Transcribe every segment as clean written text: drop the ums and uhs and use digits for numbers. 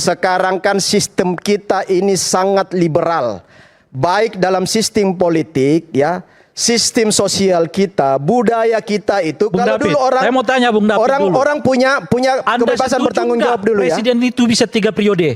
sekarang kan sistem kita ini sangat liberal. Baik dalam sistem politik ya, sistem sosial kita, budaya kita itu. Bung Kalau David, dulu orang, saya mau tanya Bung David orang punya Anda kebebasan setuju bertanggung nggak jawab dulu ya. Presiden itu bisa 3 periode.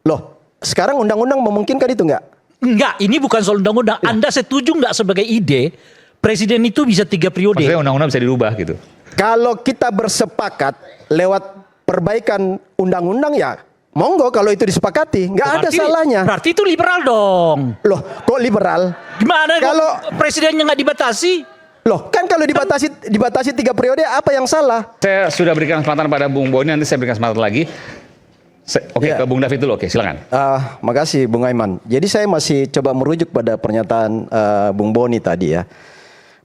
Loh, sekarang undang-undang memungkinkan itu nggak? Enggak, ini bukan soal undang-undang. Anda setuju nggak sebagai ide presiden itu bisa 3 periode? Maksudnya undang-undang bisa dirubah gitu. Kalau kita bersepakat lewat perbaikan undang-undang ya, monggo kalau itu disepakati, nggak ada salahnya. Berarti itu liberal dong. Loh, kok liberal? Gimana Kalau presidennya nggak dibatasi? Loh, kan kalau dibatasi 3 periode apa yang salah? Saya sudah berikan kesempatan pada Bung Boni, nanti saya berikan kesempatan lagi. Oke, Ya. ke Bung David dulu, oke silakan. Makasih Bung Aiman. Jadi saya masih coba merujuk pada pernyataan Bung Boni tadi ya.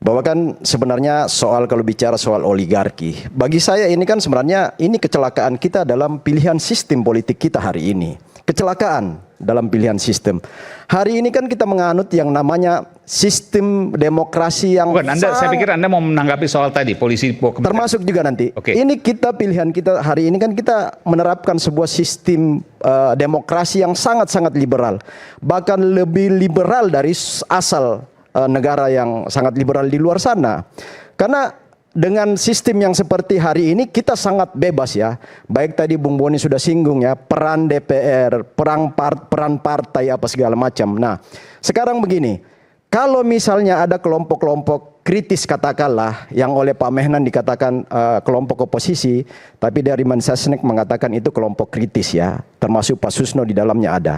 Bahwa kan sebenarnya soal kalau bicara soal oligarki. Bagi saya ini kan sebenarnya ini kecelakaan kita dalam pilihan sistem politik kita hari ini. Kecelakaan dalam pilihan sistem. Hari ini kan kita menganut yang namanya sistem demokrasi yang Bukan, saya pikir Anda mau menanggapi soal tadi, polisi termasuk juga nanti. Oke. Ini pilihan kita hari ini kan kita menerapkan sebuah sistem demokrasi yang sangat-sangat liberal. Bahkan lebih liberal dari asal negara yang sangat liberal di luar sana. Karena dengan sistem yang seperti hari ini kita sangat bebas ya. Baik tadi Bung Boni sudah singgung ya, peran DPR, peran partai apa segala macam. Nah, sekarang begini. Kalau misalnya ada kelompok-kelompok kritis katakanlah yang oleh Pak Mehnan dikatakan kelompok oposisi, tapi dari Mensesnek mengatakan itu kelompok kritis ya, termasuk Pak Susno di dalamnya ada.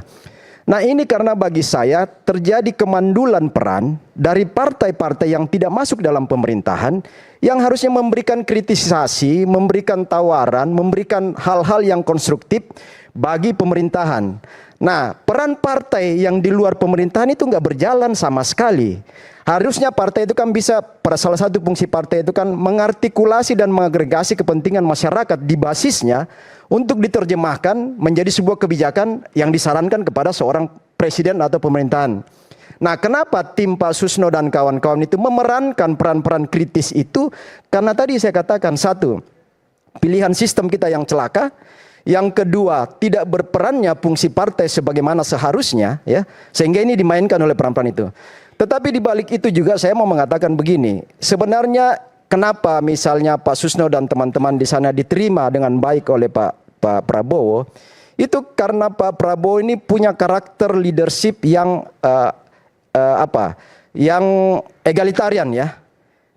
Nah ini karena bagi saya terjadi kemandulan peran dari partai-partai yang tidak masuk dalam pemerintahan yang harusnya memberikan kritisasi, memberikan tawaran, memberikan hal-hal yang konstruktif bagi pemerintahan. Nah peran partai yang di luar pemerintahan itu nggak berjalan sama sekali. Harusnya partai itu kan bisa, pada salah satu fungsi partai itu kan mengartikulasi dan mengagregasi kepentingan masyarakat di basisnya untuk diterjemahkan menjadi sebuah kebijakan yang disarankan kepada seorang presiden atau pemerintahan. Nah kenapa tim Pak Susno dan kawan-kawan itu memerankan peran-peran kritis itu? Karena tadi saya katakan, satu, pilihan sistem kita yang celaka. Yang kedua, tidak berperannya fungsi partai sebagaimana seharusnya ya, sehingga ini dimainkan oleh peran-peran itu. Tetapi di balik itu juga saya mau mengatakan begini, sebenarnya kenapa misalnya Pak Susno dan teman-teman di sana diterima dengan baik oleh Pak Prabowo, itu karena Pak Prabowo ini punya karakter leadership yang yang egalitarian ya,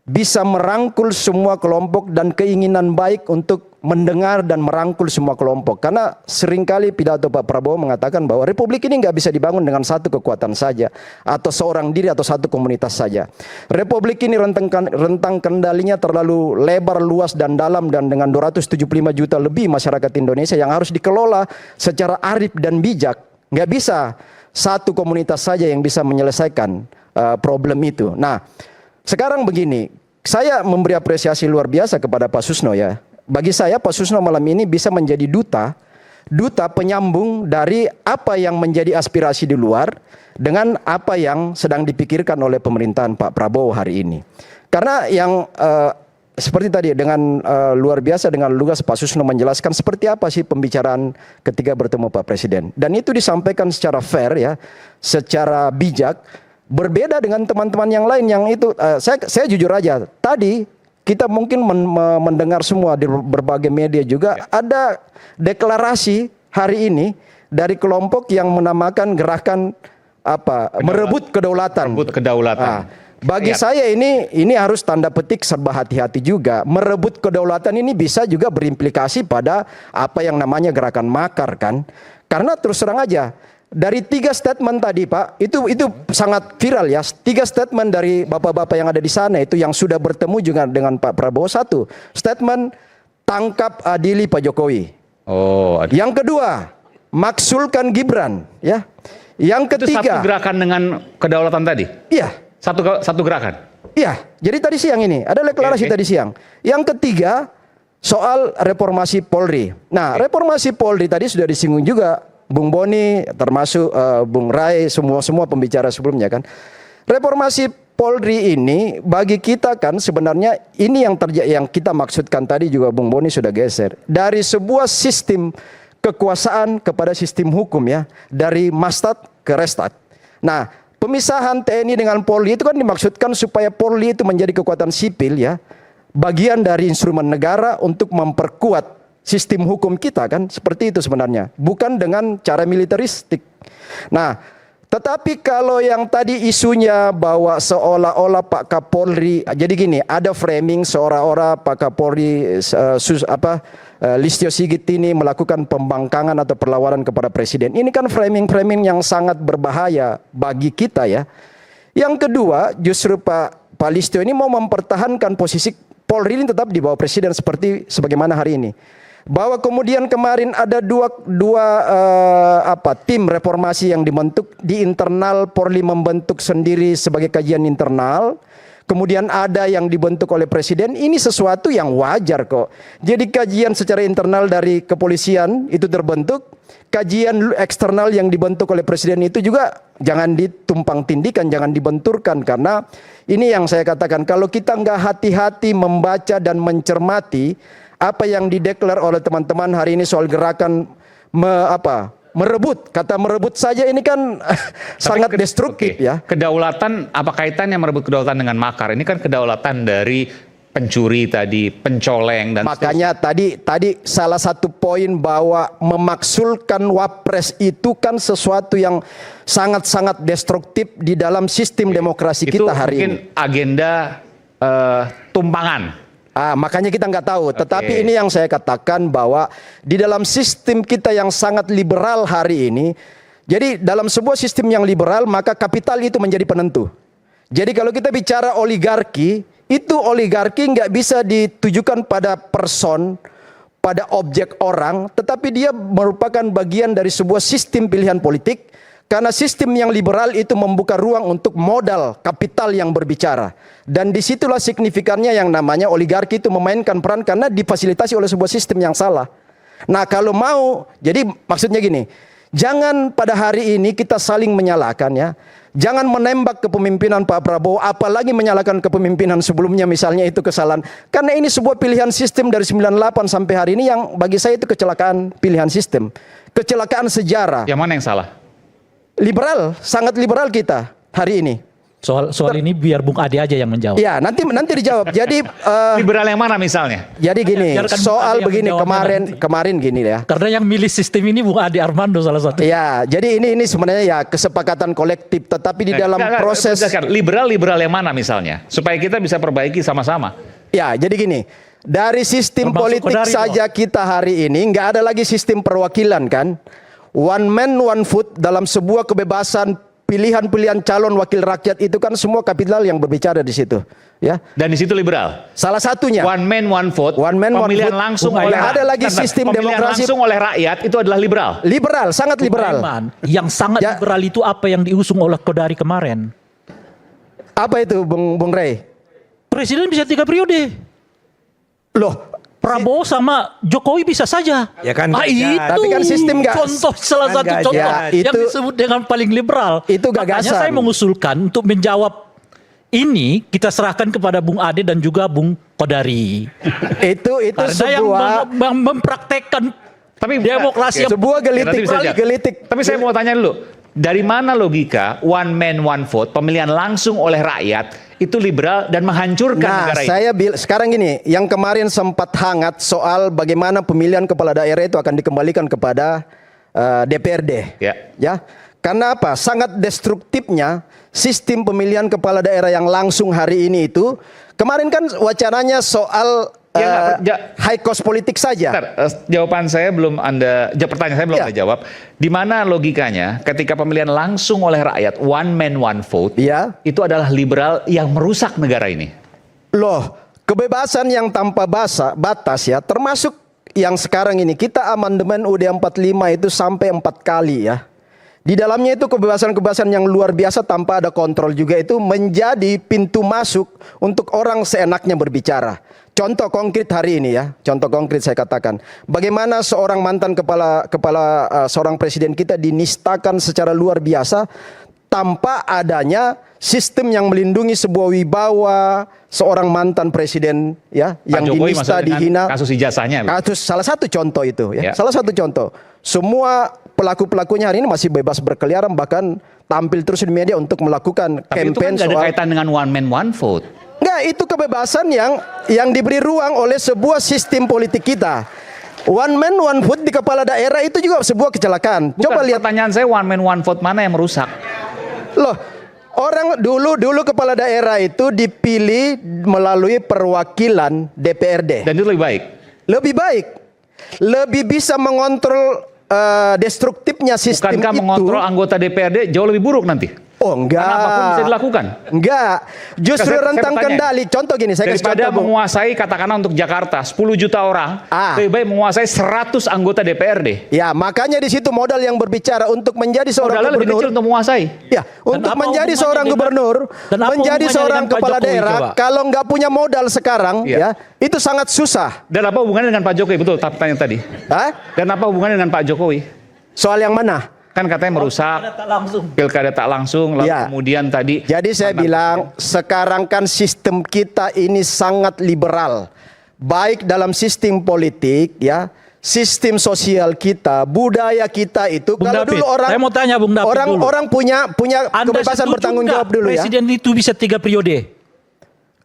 bisa merangkul semua kelompok dan keinginan baik untuk mendengar dan merangkul semua kelompok. Karena seringkali pidato Pak Prabowo mengatakan bahwa republik ini nggak bisa dibangun dengan satu kekuatan saja, atau seorang diri atau satu komunitas saja. Republik ini rentang kendalinya terlalu lebar, luas dan dalam, dan dengan 275 juta lebih masyarakat Indonesia yang harus dikelola secara arif dan bijak. Nggak bisa satu komunitas saja yang bisa menyelesaikan problem itu. Nah, sekarang begini, saya memberi apresiasi luar biasa kepada Pak Susno ya. Bagi saya Pak Susno malam ini bisa menjadi duta penyambung dari apa yang menjadi aspirasi di luar dengan apa yang sedang dipikirkan oleh pemerintahan Pak Prabowo hari ini. Karena yang seperti tadi dengan luar biasa dengan lugas Pak Susno menjelaskan seperti apa sih pembicaraan ketika bertemu Pak Presiden. Dan itu disampaikan secara fair ya, secara bijak. Berbeda dengan teman-teman yang lain yang itu, saya jujur aja, tadi kita mungkin mendengar semua di berbagai media juga ada deklarasi hari ini dari kelompok yang menamakan gerakan merebut kedaulatan. Merebut kedaulatan. Bagi saya ini harus tanda petik serba hati-hati juga. Merebut kedaulatan ini bisa juga berimplikasi pada apa yang namanya gerakan makar kan. Karena terus terang aja, dari 3 statement tadi Pak, itu sangat viral ya. 3 statement dari bapak-bapak yang ada di sana itu yang sudah bertemu juga dengan Pak Prabowo. 1, statement tangkap adili Pak Jokowi. Yang kedua, maksulkan Gibran ya. Yang ketiga, itu satu gerakan dengan kedaulatan tadi? Iya. Satu gerakan? Iya. Jadi tadi siang ini ada deklarasi tadi siang. Yang ketiga, soal reformasi Polri. Nah, reformasi Polri tadi sudah disinggung juga Bung Boni, termasuk Bung Rai, semua pembicara sebelumnya kan. Reformasi Polri ini bagi kita kan sebenarnya ini yang kita maksudkan tadi juga Bung Boni sudah geser. Dari sebuah sistem kekuasaan kepada sistem hukum ya, dari Mastat ke Restat. Nah, pemisahan TNI dengan Polri itu kan dimaksudkan supaya Polri itu menjadi kekuatan sipil ya, bagian dari instrumen negara untuk memperkuat sistem hukum kita kan, seperti itu sebenarnya, bukan dengan cara militeristik. Nah, tetapi kalau yang tadi isunya bahwa seolah-olah Pak Kapolri, jadi gini, ada framing seolah-olah Pak Kapolri Listio Sigit ini melakukan pembangkangan atau perlawanan kepada presiden. Ini kan framing-framing yang sangat berbahaya bagi kita ya. Yang kedua, justru Pak Listio ini mau mempertahankan posisi Polri ini tetap di bawah presiden sebagaimana hari ini. Bahwa kemudian kemarin ada dua tim reformasi yang dibentuk di internal Polri, membentuk sendiri sebagai kajian internal. Kemudian ada yang dibentuk oleh presiden, ini sesuatu yang wajar kok. Jadi kajian secara internal dari kepolisian itu terbentuk, kajian eksternal yang dibentuk oleh presiden itu juga jangan ditumpang tindikan, jangan dibenturkan. Karena ini yang saya katakan, kalau kita nggak hati-hati membaca dan mencermati apa yang dideklar oleh teman-teman hari ini soal gerakan merebut, kata merebut saja ini kan sangat destruktif ya. Kedaulatan, apa kaitannya merebut kedaulatan dengan makar? Ini kan kedaulatan dari pencuri tadi, pencoleng dan makanya tadi salah satu poin bahwa memaksulkan wapres itu kan sesuatu yang sangat-sangat destruktif di dalam sistem demokrasi kita hari ini. Itu mungkin agenda tumpangan. Makanya kita nggak tahu. Tetapi ini yang saya katakan bahwa di dalam sistem kita yang sangat liberal hari ini, jadi dalam sebuah sistem yang liberal maka kapital itu menjadi penentu. Jadi kalau kita bicara oligarki, itu oligarki nggak bisa ditujukan pada person, pada objek orang, tetapi dia merupakan bagian dari sebuah sistem pilihan politik. Karena sistem yang liberal itu membuka ruang untuk modal kapital yang berbicara. Dan disitulah signifikannya yang namanya oligarki itu memainkan peran karena difasilitasi oleh sebuah sistem yang salah. Nah kalau mau, jadi maksudnya gini, jangan pada hari ini kita saling menyalahkan ya. Jangan menembak kepemimpinan Pak Prabowo, apalagi menyalahkan kepemimpinan sebelumnya misalnya itu kesalahan. Karena ini sebuah pilihan sistem dari 98 sampai hari ini yang bagi saya itu kecelakaan pilihan sistem. Kecelakaan sejarah. Yang mana yang salah? Liberal, sangat liberal kita hari ini. Soal ini biar Bung Ade aja yang menjawab. Ya, nanti dijawab. Jadi liberal yang mana misalnya? Jadi gini, soal begini kemarin gini ya. Karena yang milih sistem ini Bung Ade Armando salah satu. Ya, jadi ini sebenarnya ya kesepakatan kolektif, tetapi di dalam proses liberal yang mana misalnya? Supaya kita bisa perbaiki sama-sama. Ya, jadi gini. Dari sistem politik saja kita hari ini nggak ada lagi sistem perwakilan kan. One man one vote dalam sebuah kebebasan pilihan-pilihan calon wakil rakyat itu kan semua kapital yang berbicara di situ, ya. Dan di situ liberal. Salah satunya. One man one vote. Pemilihan langsung oleh ada lagi sistem demokrasi langsung oleh rakyat itu adalah liberal. Liberal, sangat liberal. Yang sangat liberal itu apa yang diusung oleh Kodari kemarin? Apa itu, Bung Rey? Presiden bisa 3 periode. Loh. Prabowo sama Jokowi bisa saja. Ya kan, itu tapi kan sistem contoh salah satu contoh yang disebut dengan paling liberal. Itu gagasan. Makanya saya mengusulkan untuk menjawab ini kita serahkan kepada Bung Ade dan juga Bung Kodari. itu karena sebuah yang mempraktekkan demokrasi sebuah gelitik. Tapi saya mau tanya dulu, dari mana logika one man one vote, pemilihan langsung oleh rakyat itu liberal dan menghancurkan negara ini? Saya sekarang gini, yang kemarin sempat hangat soal bagaimana pemilihan kepala daerah itu akan dikembalikan kepada DPRD. Ya. Karena apa? Sangat destruktifnya sistem pemilihan kepala daerah yang langsung hari ini itu. Kemarin kan wacananya soal high cost politik saja. Jawaban saya belum pertanyaan saya belum Anda jawab. Di mana logikanya ketika pemilihan langsung oleh rakyat, one man one vote, itu adalah liberal yang merusak negara ini? Loh, kebebasan yang tanpa batas ya, termasuk yang sekarang ini kita amandemen UUD 45 itu sampai 4 kali ya. Di dalamnya itu kebebasan-kebebasan yang luar biasa tanpa ada kontrol juga itu menjadi pintu masuk untuk orang seenaknya berbicara. Contoh konkret hari ini ya, contoh konkret saya katakan. Bagaimana seorang mantan kepala seorang presiden kita dinistakan secara luar biasa tanpa adanya sistem yang melindungi sebuah wibawa seorang mantan presiden ya yang dinista, dihina. Kasus ijazahnya. Kasus salah satu contoh itu ya. Salah satu contoh. semua pelaku-pelakunya hari ini masih bebas berkeliaran, bahkan tampil terus di media untuk melakukan Tapi itu kan campaign nggak ada soal. kaitan dengan one man one vote. Enggak, itu kebebasan yang diberi ruang oleh sebuah sistem politik kita. One man one vote di kepala daerah itu juga sebuah kecelakaan. Bukan, Coba lihat. pertanyaan saya one man one vote mana yang merusak? Loh, orang dulu kepala daerah itu dipilih melalui perwakilan DPRD. Dan itu lebih baik. Lebih baik, lebih bisa mengontrol destruktifnya sistem Bukankah itu. mengontrol anggota DPRD jauh lebih buruk nanti? Oh enggak. Karena apapun bisa dilakukan. Enggak. Justru Saya rentang bertanya, kendali. Contoh gini, saya kasih daripada contoh, Bung. menguasai katakanlah untuk Jakarta 10 juta orang, Ah. lebih baik menguasai 100 anggota DPRD. Ya, makanya di situ modal yang berbicara untuk menjadi seorang Modalnya lebih gubernur. kecil untuk menguasai. Ya, untuk apa menjadi hubungannya seorang dengan- gubernur, dan apa menjadi hubungannya seorang dengan Pak kepala Jokowi, daerah, coba? kalau nggak punya modal sekarang, Iya. ya, itu sangat susah. Dan apa hubungannya dengan Pak Jokowi? Betul, pertanyaan tadi. Hah? Dan apa hubungannya dengan Pak Jokowi? Soal yang mana? Kan katanya merusak Ada tak langsung. pilkada tak langsung, lalu Iya. kemudian tadi. Jadi saya bilang, sekarang kan sistem kita ini sangat liberal. Baik dalam sistem politik, ya, sistem sosial kita, budaya kita itu. Bung Kalau David, dulu orang, saya mau tanya Bung David dulu. orang punya Anda kebebasan setuju bertanggung nggak jawab dulu ya. Presiden itu bisa 3 periode?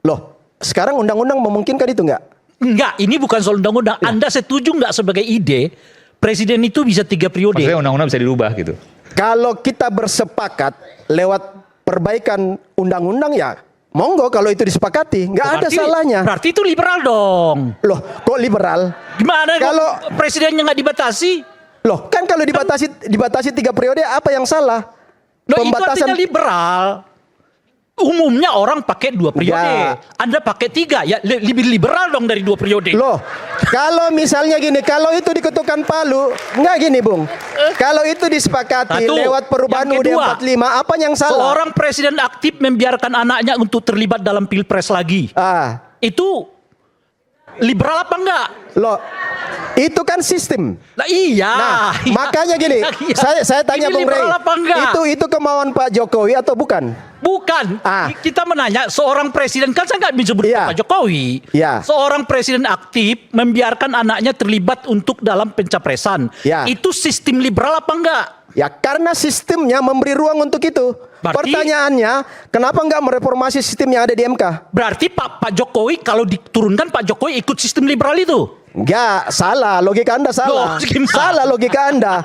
Loh, sekarang undang-undang memungkinkan itu nggak? Enggak, ini bukan soal undang-undang. Anda setuju nggak sebagai ide presiden itu bisa 3 periode? Maksudnya undang-undang bisa dirubah gitu. Kalau kita bersepakat lewat perbaikan undang-undang, ya monggo kalau itu disepakati, nggak ada salahnya. Berarti itu liberal dong. Loh, kok liberal? Gimana Kalau- kalau presidennya nggak dibatasi? Loh, kan kalau dibatasi 3 periode, apa yang salah? Loh, itu artinya liberal. Umumnya orang pakai 2 periode. Enggak. Anda pakai 3, ya lebih liberal dong dari 2 periode. Loh, kalau misalnya gini, kalau itu diketukan palu, nggak gini, Bung. Kalau itu disepakati Satu. lewat perubahan Yang UUD kedua, 45, apa yang salah? Seorang presiden aktif membiarkan anaknya untuk terlibat dalam pilpres lagi. Itu liberal apa enggak? Loh, itu kan sistem. Lah iya. Nah, Iya. makanya gini, Iya. saya tanya Ini Bung Rey, liberal apa enggak? itu kemauan Pak Jokowi atau bukan? Bukan. Ah. Kita menanya seorang presiden, kan saya nggak menyebut Iya. Pak Jokowi. Iya. Seorang presiden aktif membiarkan anaknya terlibat untuk dalam pencapresan. Iya. Itu sistem liberal apa enggak? Ya karena sistemnya memberi ruang untuk itu. Berarti- Pertanyaannya, kenapa nggak mereformasi sistem yang ada di MK? Berarti Pak Jokowi kalau diturunkan Pak Jokowi ikut sistem liberal itu. Enggak, salah. Logika Anda Loh, salah. gimana? Salah logika Anda.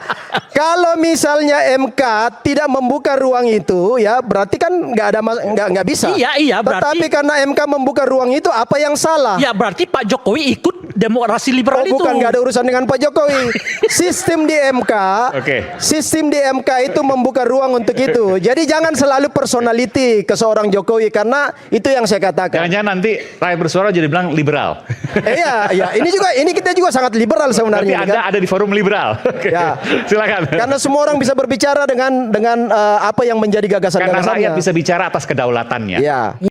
Kalau misalnya MK tidak membuka ruang itu, ya berarti kan nggak bisa. Iya, berarti- Tetapi karena MK membuka ruang itu, apa yang salah? Ya berarti Pak Jokowi ikut demokrasi liberal itu. Bukan, nggak ada urusan dengan Pak Jokowi. Sistem di MK, Oke. sistem di MK itu membuka ruang untuk itu. Jadi jangan selalu personality ke seorang Jokowi, karena itu yang saya katakan. Jangan-jangan nanti rakyat bersuara jadi bilang liberal. Iya, ini kita juga sangat liberal Berarti sebenarnya. Anda kan? ada di forum liberal. Oke. Ya. Silakan. Karena semua orang bisa berbicara dengan apa yang menjadi Karena gagasan-gagasannya. rakyat bisa bicara atas kedaulatannya. Ya.